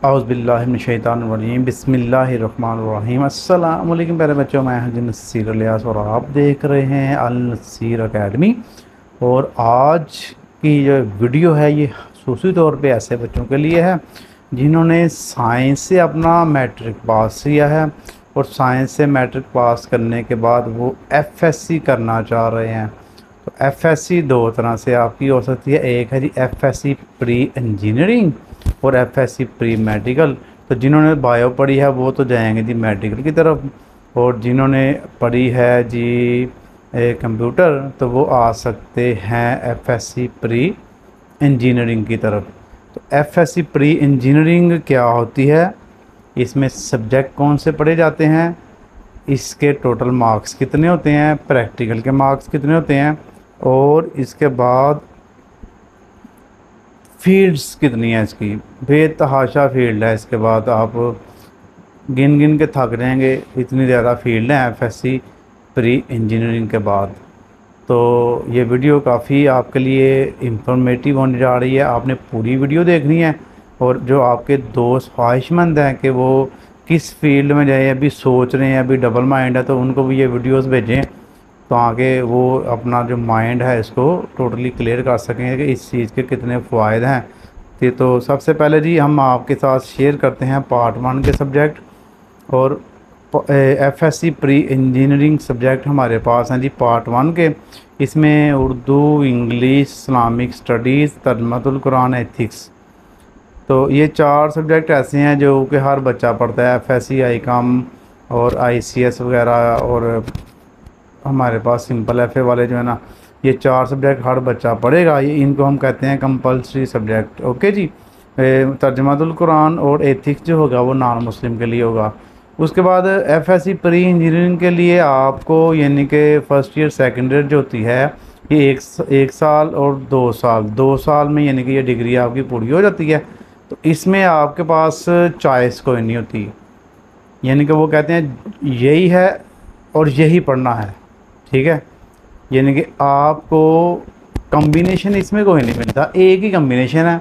औज़ुबिल्लाहिमिनश्शैतानिर्रजीम बिस्मिल्लाहिर्रहमानिर्रहीम। अस्सलाम वालेकुम प्यारे बच्चों, मैं हूं नसीर इलियास और आप देख रहे हैं अल नसीर एकेडमी। और आज की जो वीडियो है ये खसूसी तौर पे ऐसे बच्चों के लिए है जिन्होंने साइंस से अपना मैट्रिक पास किया है और साइंस से मैट्रिक पास करने के बाद वो एफएससी करना चाह रहे हैं। तो एफएससी दो तरह से आपकी हो सकती है। एक है जी एफएससी प्री इंजीनियरिंग और एफएससी प्री मेडिकल। तो जिन्होंने बायो पढ़ी है वो तो जाएंगे जी मेडिकल की तरफ, और जिन्होंने पढ़ी है जी कंप्यूटर तो वो आ सकते हैं एफएससी प्री इंजीनियरिंग की तरफ। तो एफएससी प्री इंजीनियरिंग क्या होती है, इसमें सब्जेक्ट कौन से पढ़े जाते हैं, इसके टोटल मार्क्स कितने होते हैं, प्रैक्टिकल के मार्क्स कितने होते हैं, और इसके बाद फील्ड्स कितनी है इसकी, बेतहाशा फील्ड है। इसके बाद आप गिन गिन के थक जाएंगे, इतनी ज़्यादा फील्ड है एफएससी प्री इंजीनियरिंग के बाद। तो ये वीडियो काफ़ी आपके लिए इंफॉर्मेटिव होने जा रही है, आपने पूरी वीडियो देखनी है। और जो आपके दोस्त ख्वाहिशमंद हैं कि वो किस फील्ड में जाए, अभी सोच रहे हैं, अभी डबल माइंड है, तो उनको भी ये वीडियोस भेजें तो आगे वो अपना जो माइंड है इसको टोटली क्लियर कर सकें कि इस चीज़ के कितने फ़ायदे हैं। तो सबसे पहले जी हम आपके साथ शेयर करते हैं पार्ट 1 के सब्जेक्ट। और एफएससी प्री इंजीनियरिंग सब्जेक्ट हमारे पास हैं जी पार्ट 1 के। इसमें उर्दू, इंग्लिश, इस्लामिक स्टडीज़, तर्जुमातुल कुरान, एथिक्स। तो ये 4 सब्जेक्ट ऐसे हैं जो कि हर बच्चा पढ़ता है। एफएससी, आईकॉम और आईसीएस वगैरह, और हमारे पास सिंपल एफए वाले जो है ना, ये 4 सब्जेक्ट हर बच्चा पढ़ेगा। ये इनको हम कहते हैं कंपलसरी सब्जेक्ट। ओके जी। तर्जुमातुल कुरान और एथिक्स जो होगा वो नॉन मुस्लिम के लिए होगा। उसके बाद एफएससी प्री इंजीनियरिंग के लिए आपको यानी कि फ़र्स्ट ईयर सेकेंड ईयर जो होती है ये एक साल और 2 साल में यानी कि ये डिग्री आपकी पूरी हो जाती है। तो इसमें आपके पास चॉइस कोई नहीं होती, यानी कि वो कहते हैं यही है और यही पढ़ना है, ठीक है। यानी कि आपको कम्बिनेशन इसमें कोई नहीं मिलता, एक ही कम्बिनेशन है।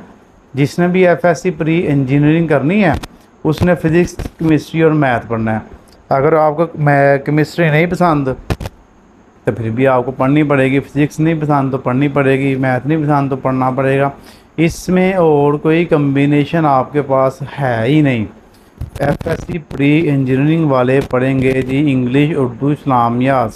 जिसने भी एफएससी प्री इंजीनियरिंग करनी है उसने फिज़िक्स, केमिस्ट्री और मैथ पढ़ना है। अगर आपको केमिस्ट्री नहीं पसंद तो फिर भी आपको पढ़नी पड़ेगी, फिज़िक्स नहीं पसंद तो पढ़नी पड़ेगी, मैथ नहीं पसंद तो पढ़ना पड़ेगा। इसमें और कोई कम्बिनेशन आपके पास है ही नहीं। एफएससी प्री इंजीनियरिंग वाले पढ़ेंगे जी इंग्लिश, उर्दू, इस्लामिया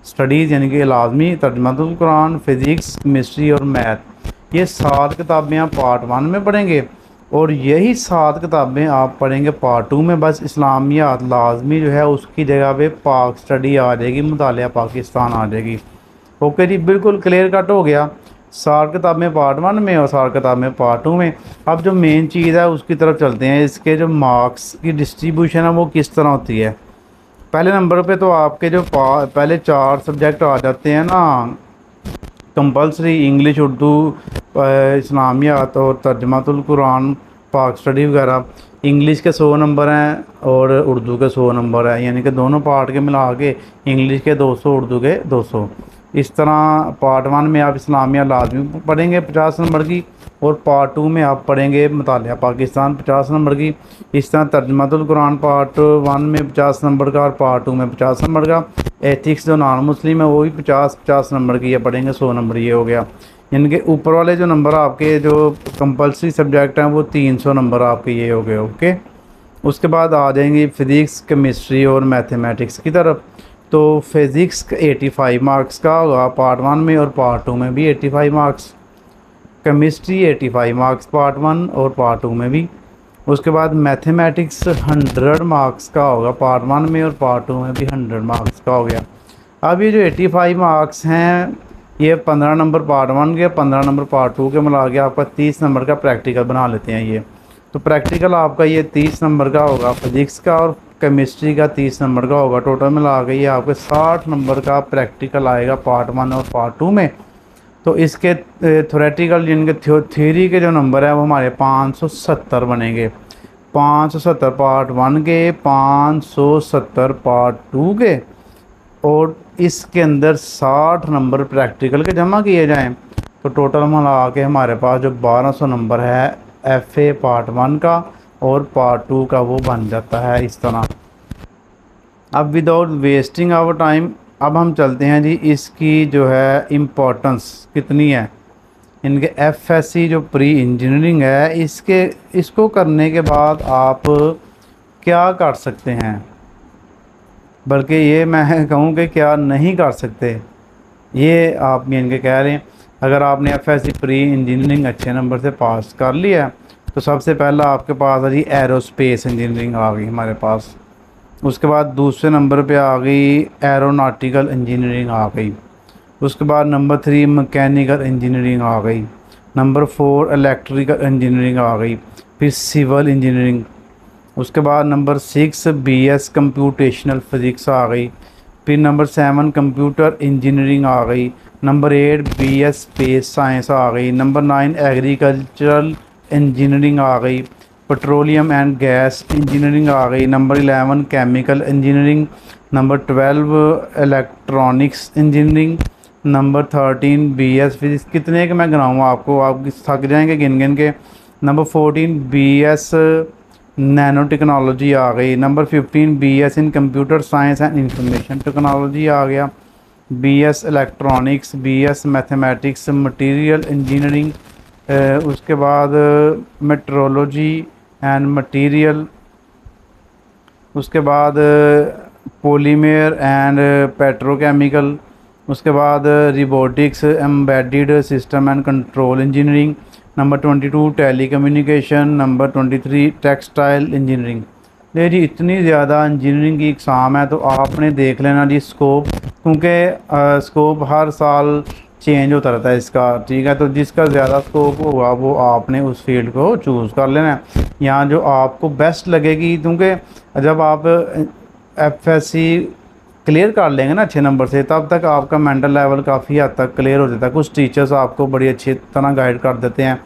स्टडीज़ यानी कि लाजमी, तर्जुमातुल कुरान, फ़िज़िक्स, केमिस्ट्री और मैथ। ये 7 किताबें आप पार्ट 1 में पढ़ेंगे और यही 7 किताबें आप पढ़ेंगे पार्ट 2 में। बस इस्लामियात लाजमी जो है उसकी जगह पे पाक स्टडी आ जाएगी, मुतालिया पाकिस्तान आ जाएगी। ओके जी, बिल्कुल क्लियर कट हो गया। 7 किताबें पार्ट 1 में और 7 किताबें पार्ट 2 में। अब जो मेन चीज़ है उसकी तरफ चलते हैं। इसके जो मार्क्स की डिस्ट्रीब्यूशन है वो किस तरह होती है। पहले नंबर पे तो आपके जो पहले 4 सब्जेक्ट आ जाते हैं ना कंपलसरी, इंग्लिश, उर्दू, इस्लामियात और तर्जुमातुल कुरान, पाक स्टडी वगैरह। इंग्लिश के 100 नंबर हैं और उर्दू के 100 नंबर हैं, यानी कि दोनों पार्ट के मिला के इंग्लिश के 200, उर्दू के 200। इस तरह पार्ट 1 में आप इस्लामिया लाजमी पढ़ेंगे 50 नंबर की, और पार्ट 2 में आप पढ़ेंगे मुतालिया पाकिस्तान 50 नंबर की। इस तरह तर्जुमातुल कुरान पार्ट 1 में 50 नंबर का और पार्ट 2 में 50 नंबर का। एथिक्स जो नॉन मुस्लिम है वो भी 50 नंबर की ये पढ़ेंगे, 100 नंबर ये हो गया। यानी कि ऊपर वाले जो नंबर आपके जो कंपलसरी सब्जेक्ट हैं वो 300 नंबर आपके ये हो गए। ओके, उसके बाद आ जाएंगे फिज़िक्स, केमिस्ट्री और मैथमेटिक्स की तरफ। तो फिज़िक्स 85 मार्क्स का होगा पार्ट 1 में और पार्ट 2 में भी 85 मार्क्स। केमिस्ट्री 85 मार्क्स पार्ट 1 और पार्ट 2 में भी। उसके बाद मैथमेटिक्स 100 मार्क्स का होगा पार्ट 1 में और पार्ट 2 में भी 100 मार्क्स का हो गया। अब ये जो 85 मार्क्स हैं ये 15 नंबर पार्ट 1 के, 15 नंबर पार्ट 2 के मिला के आपका 30 नंबर का प्रैक्टिकल बना लेते हैं ये। तो प्रैक्टिकल आपका ये 30 नंबर का होगा फिज़िक्स का, और केमिस्ट्री का 30 नंबर का होगा। टोटल मिला के ये आपके 60 नंबर का प्रैक्टिकल आएगा पार्ट 1 और पार्ट 2 में। तो इसके थ्योरेटिकल जिनके थ्योरी के जो नंबर है वो हमारे 570 बनेंगे। 570 पार्ट 1 के, 570 पार्ट 2 के, और इसके अंदर 60 नंबर प्रैक्टिकल के जमा किए जाएं तो टोटल मिला के हमारे पास जो 1200 नंबर है एफए पार्ट 1 का और पार्ट 2 का वो बन जाता है इस तरह। अब विदाउट वेस्टिंग आवर टाइम अब हम चलते हैं जी, इसकी जो है इम्पोर्टेंस कितनी है। इनके एफएससी जो प्री इंजीनियरिंग है, इसको करने के बाद आप क्या कर सकते हैं, बल्कि ये मैं कहूँ कि क्या नहीं कर सकते, ये आप भी इनके कह रहे हैं। अगर आपने एफएससी प्री इंजीनियरिंग अच्छे नंबर से पास कर लिया तो सबसे पहला आपके पास है जी एरोस्पेस इंजीनियरिंग आ गई हमारे पास। उसके बाद दूसरे नंबर पे आ गई एरोनॉटिकल इंजीनियरिंग आ गई। उसके बाद नंबर 3 मैकेनिकल इंजीनियरिंग आ गई। नंबर 4 इलेक्ट्रिकल इंजीनियरिंग आ गई। फिर सिविल इंजीनियरिंग। उसके बाद नंबर 6 बीएस कंप्यूटेशनल फिज़िक्स आ गई। फिर नंबर 7 कंप्यूटर इंजीनियरिंग आ गई। नंबर 8 बीएस स्पेस साइंस आ गई। नंबर 9 एग्रीकल्चरल इंजीनियरिंग आ गई। पेट्रोलियम एंड गैस इंजीनियरिंग आ गई। Number 11 chemical engineering. Number 12 electronics engineering. Number 13 BS physics. कितने के मैं गिनाऊँ आपको, आप थक जाएंगे गिन गिन के। नंबर 14 बीएस नैनो टेक्नोलॉजी आ गई। Number 15 BS in computer science and information technology आ गया। BS electronics, BS mathematics, material engineering, उसके बाद मेट्रोलॉजी एंड मटेरियल, उसके बाद पॉलीमर एंड पेट्रोकेमिकल, उसके बाद robotics, embedded system and control engineering. Number 22 telecommunication. Number 23 textile engineering. ये जी इतनी ज़्यादा इंजीनियरिंग की एग्ज़ाम है, तो आपने देख लेना जी स्कोप, क्योंकि स्कोप हर साल चेंज होता रहता है इसका, ठीक है। तो जिसका ज़्यादा स्कोप होगा वो आपने उस फील्ड को चूज़ कर लेना है, यहाँ जो आपको बेस्ट लगेगी। क्योंकि जब आप एफएससी क्लियर कर लेंगे ना अच्छे नंबर से, तब तक आपका मेंटल लेवल काफ़ी हद तक क्लियर हो जाता है। कुछ टीचर्स आपको बड़ी अच्छी तरह गाइड कर देते हैं,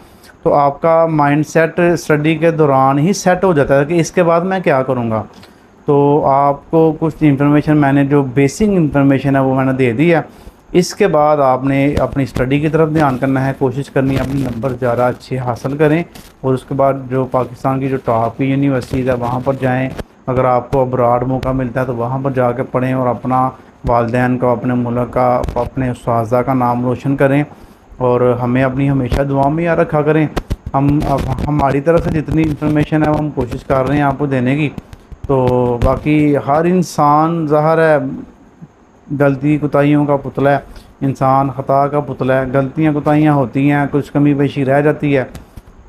तो आपका माइंड सेट स्टडी के दौरान ही सेट हो जाता है कि इसके बाद मैं क्या करूँगा। तो आपको कुछ इन्फॉर्मेशन मैंने जो बेसिक इन्फॉर्मेशन है वो मैंने दे दी है। इसके बाद आपने अपनी स्टडी की तरफ ध्यान करना है, कोशिश करनी है अपने नंबर ज़्यादा अच्छे हासिल करें, और उसके बाद जो पाकिस्तान की जो टॉप की यूनिवर्सिटीज़ है वहाँ पर जाएँ। अगर आपको अब्रॉड मौका मिलता है तो वहाँ पर जाकर पढ़ें और अपना वालिदैन का, अपने मुल्क का, अपने उस्ताज़ा का नाम रोशन करें, और हमें अपनी हमेशा दुआ में याद रखा करें। हम अब हमारी तरफ से जितनी इन्फॉर्मेशन है वो हम कोशिश कर रहे हैं आपको देने की। तो बाकी हर इंसान ज़ाहिर है गलती कोताहियों का पुतला है, इंसान ख़ता का पुतला है, गलतियाँ कोताहियाँ होती हैं, कुछ कमी पेशी रह जाती है,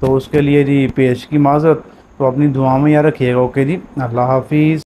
तो उसके लिए जी पेश की माज़रत। तो अपनी दुआ में याद रखिएगा। ओके जी, अल्लाह हाफिज़।